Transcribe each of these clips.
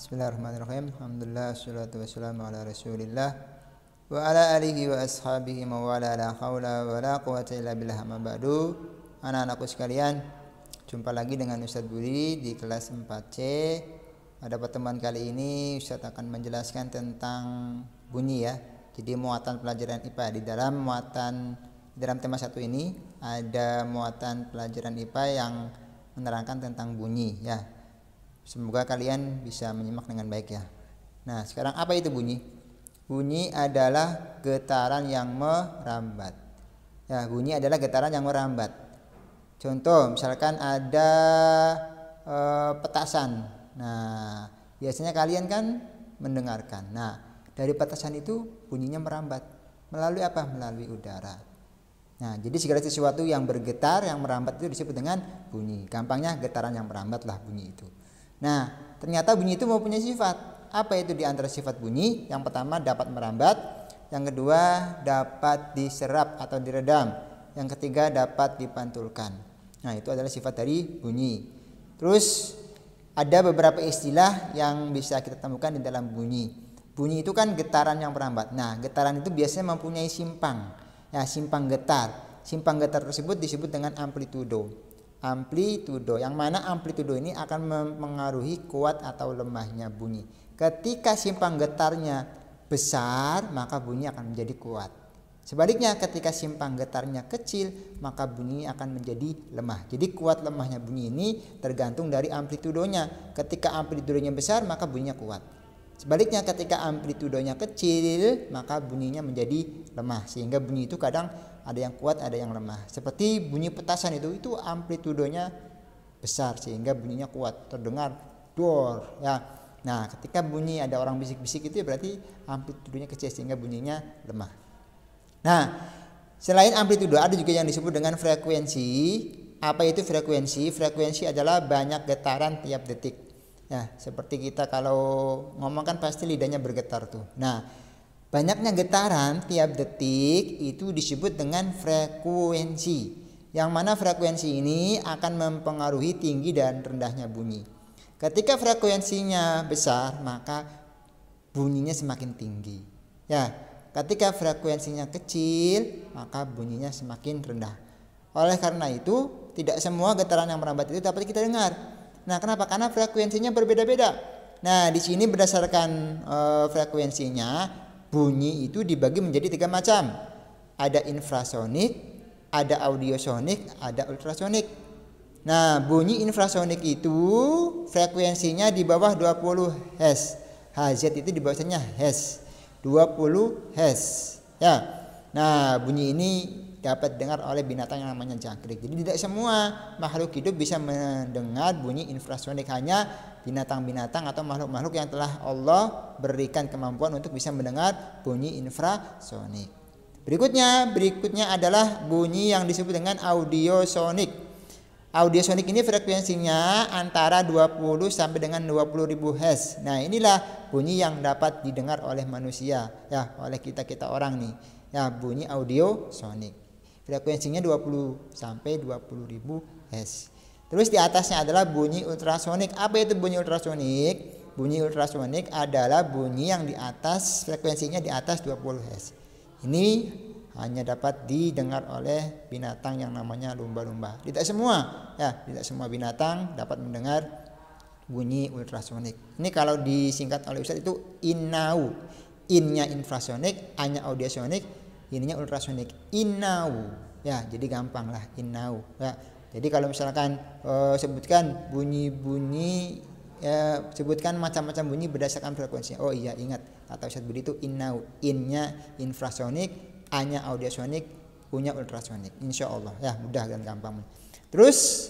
Bismillahirrahmanirrahim. Alhamdulillah, wassalatu wassalamu ala rasulillah wa ala alihi wa ashabihi mawala la hawla wa la quwata illa billah amma ba'du. Anak-anakku sekalian, jumpa lagi dengan Ustadz Budi di kelas 4C. Pada pertemuan kali ini Ustadz akan menjelaskan tentang bunyi ya. Jadi muatan pelajaran IPA di dalam tema 1 ini ada muatan pelajaran IPA yang menerangkan tentang bunyi ya. Semoga kalian bisa menyimak dengan baik ya. Nah, sekarang apa itu bunyi? Bunyi adalah getaran yang merambat. Ya, bunyi adalah getaran yang merambat. Contoh, misalkan ada petasan. Nah, biasanya kalian kan mendengarkan. Nah, dari petasan itu bunyinya merambat. Melalui apa? Melalui udara. Nah, jadi segala sesuatu yang bergetar, yang merambat itu disebut dengan bunyi. Gampangnya getaran yang merambat lah bunyi itu. Nah, ternyata bunyi itu mempunyai sifat. Apa itu di antara sifat bunyi? Yang pertama dapat merambat, yang kedua dapat diserap atau diredam, yang ketiga dapat dipantulkan. Nah, itu adalah sifat dari bunyi. Terus ada beberapa istilah yang bisa kita temukan di dalam bunyi. Bunyi itu kan getaran yang merambat. Nah, getaran itu biasanya mempunyai simpang. Ya, simpang getar. Simpang getar tersebut disebut dengan amplitudo. Amplitudo, yang mana amplitudo ini akan mempengaruhi kuat atau lemahnya bunyi. Ketika simpang getarnya besar, maka bunyi akan menjadi kuat. Sebaliknya, ketika simpang getarnya kecil, maka bunyi akan menjadi lemah. Jadi kuat lemahnya bunyi ini tergantung dari amplitudonya. Ketika amplitudonya besar, maka bunyinya kuat. Sebaliknya, ketika amplitudonya kecil, maka bunyinya menjadi lemah. Sehingga bunyi itu kadang ada yang kuat, ada yang lemah. Seperti bunyi petasan itu amplitudonya besar sehingga bunyinya kuat, terdengar dor ya. Nah, ketika bunyi ada orang bisik-bisik itu berarti amplitudonya kecil sehingga bunyinya lemah. Nah, selain amplitudo ada juga yang disebut dengan frekuensi. Apa itu frekuensi? Frekuensi adalah banyak getaran tiap detik. Ya, seperti kita kalau ngomong kan pasti lidahnya bergetar tuh. Nah, banyaknya getaran tiap detik itu disebut dengan frekuensi. Yang mana frekuensi ini akan mempengaruhi tinggi dan rendahnya bunyi. Ketika frekuensinya besar, maka bunyinya semakin tinggi. Ya, ketika frekuensinya kecil, maka bunyinya semakin rendah. Oleh karena itu, tidak semua getaran yang merambat itu dapat kita dengar. Nah, kenapa? Karena frekuensinya berbeda-beda. Nah, di sini berdasarkan frekuensinya, bunyi itu dibagi menjadi 3 macam. Ada infrasonik, ada audiosonik, ada ultrasonik. Nah, bunyi infrasonik itu frekuensinya di bawah 20 Hz. Hz itu di bawahnya Hz. 20 Hz. Ya. Nah, bunyi ini dapat dengar oleh binatang yang namanya jangkrik. Jadi tidak semua makhluk hidup bisa mendengar bunyi infrasonik, hanya binatang-binatang atau makhluk-makhluk yang telah Allah berikan kemampuan untuk bisa mendengar bunyi infrasonik. Berikutnya adalah bunyi yang disebut dengan audiosonik. Audiosonik ini frekuensinya antara 20 sampai dengan 20.000 Hz. Nah, inilah bunyi yang dapat didengar oleh manusia, ya, oleh kita orang nih. Ya, bunyi audiosonik. Frekuensinya 20 sampai 20.000 Hz. Terus di atasnya adalah bunyi ultrasonik. Apa itu bunyi ultrasonik? Bunyi ultrasonik adalah bunyi yang di atas, frekuensinya di atas 20 Hz. Ini hanya dapat didengar oleh binatang yang namanya lumba-lumba. Tidak semua binatang dapat mendengar bunyi ultrasonik. Ini kalau disingkat oleh Ustadz itu innau. In-nya infrasonik, A-nya audiosonik, ininya ultrasonik. Innau. Ya, jadi gampang lah innau. Ya. Jadi kalau misalkan sebutkan bunyi-bunyi, sebutkan macam-macam bunyi berdasarkan frekuensinya. Oh iya, ingat kata Ustadz Budi itu innau. In-nya infrasonik, A-nya audiosonik, U-nya ultrasonik. Insya Allah ya, mudah dan gampang. Terus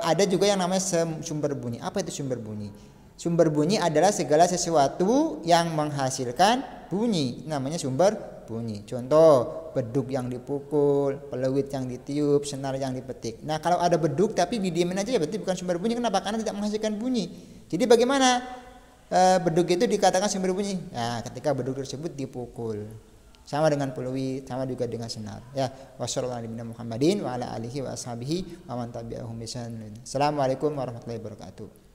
ada juga yang namanya sumber bunyi. Apa itu sumber bunyi? Sumber bunyi adalah segala sesuatu yang menghasilkan bunyi, namanya sumber bunyi. Contoh, beduk yang dipukul, peluit yang ditiup, senar yang dipetik. Nah, kalau ada beduk tapi didiemin aja ya berarti bukan sumber bunyi. Kenapa? Karena tidak menghasilkan bunyi. Jadi bagaimana beduk itu dikatakan sumber bunyi? Nah, ketika beduk tersebut dipukul. Sama dengan peluit, sama juga dengan senar. Ya, wassalamualaikum warahmatullahi wabarakatuh.